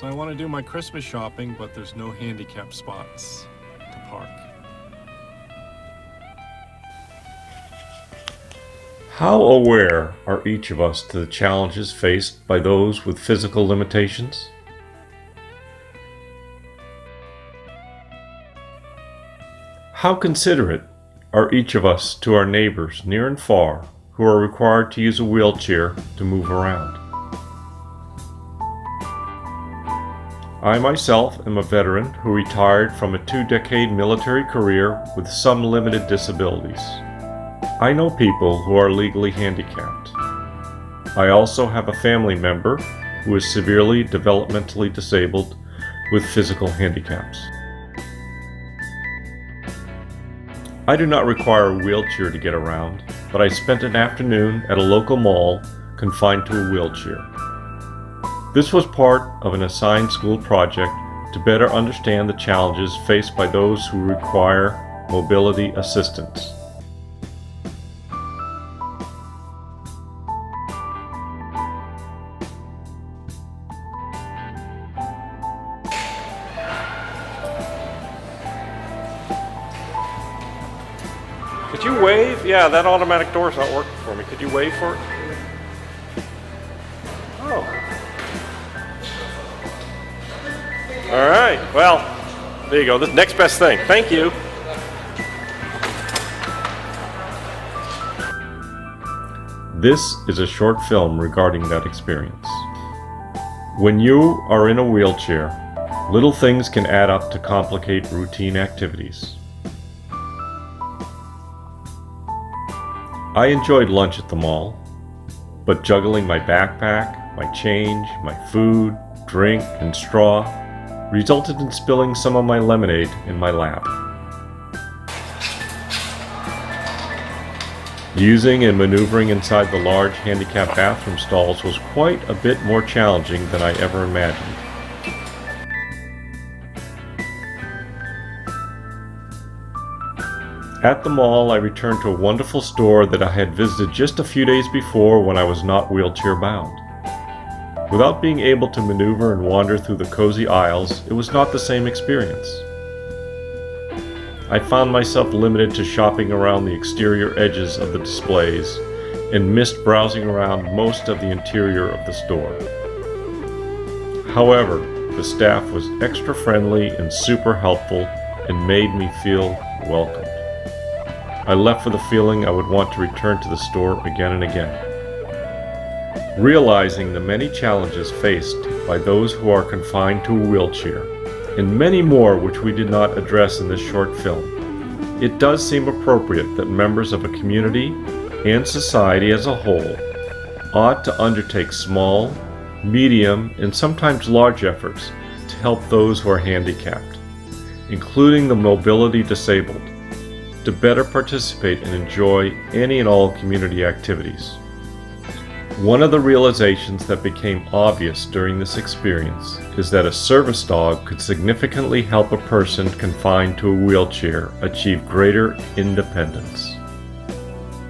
So I want to do my Christmas shopping, but there's no handicap spots to park. How aware are each of us to the challenges faced by those with physical limitations? How considerate are each of us to our neighbors near and far who are required to use a wheelchair to move around? I myself am a veteran who retired from a 2-decade military career with some limited disabilities. I know people who are legally handicapped. I also have a family member who is severely developmentally disabled with physical handicaps. I do not require a wheelchair to get around, but I spent an afternoon at a local mall confined to a wheelchair. This was part of an assigned school project to better understand the challenges faced by those who require mobility assistance. Could you wave? Yeah, that automatic door's not working for me. Could you wave for it? Oh. All right, well, there you go. This next best thing. Thank you. This is a short film regarding that experience. When you are in a wheelchair, little things can add up to complicate routine activities. I enjoyed lunch at the mall, but juggling my backpack, my change, my food, drink, and straw resulted in spilling some of my lemonade in my lap. Using and maneuvering inside the large handicapped bathroom stalls was quite a bit more challenging than I ever imagined. At the mall, I returned to a wonderful store that I had visited just a few days before when I was not wheelchair bound. Without being able to maneuver and wander through the cozy aisles, it was not the same experience. I found myself limited to shopping around the exterior edges of the displays and missed browsing around most of the interior of the store. However, the staff was extra friendly and super helpful and made me feel welcomed. I left with a feeling I would want to return to the store again and again. Realizing the many challenges faced by those who are confined to a wheelchair, and many more which we did not address in this short film, it does seem appropriate that members of a community and society as a whole ought to undertake small, medium, and sometimes large efforts to help those who are handicapped, including the mobility disabled, to better participate and enjoy any and all community activities. One of the realizations that became obvious during this experience is that a service dog could significantly help a person confined to a wheelchair achieve greater independence.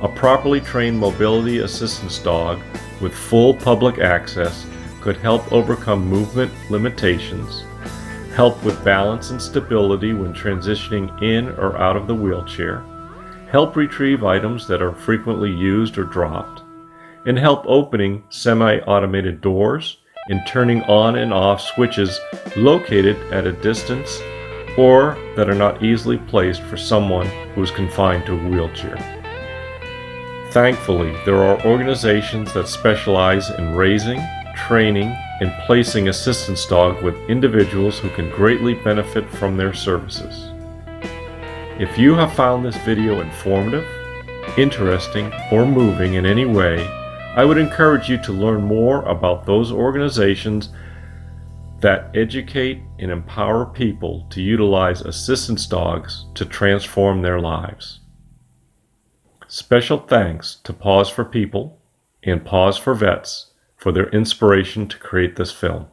A properly trained mobility assistance dog with full public access could help overcome movement limitations, help with balance and stability when transitioning in or out of the wheelchair, help retrieve items that are frequently used or dropped, and help opening semi-automated doors and turning on and off switches located at a distance or that are not easily placed for someone who is confined to a wheelchair. Thankfully, there are organizations that specialize in raising, training, and placing assistance dogs with individuals who can greatly benefit from their services. If you have found this video informative, interesting, or moving in any way, I would encourage you to learn more about those organizations that educate and empower people to utilize assistance dogs to transform their lives. Special thanks to Pause for People and Pause for Vets for their inspiration to create this film.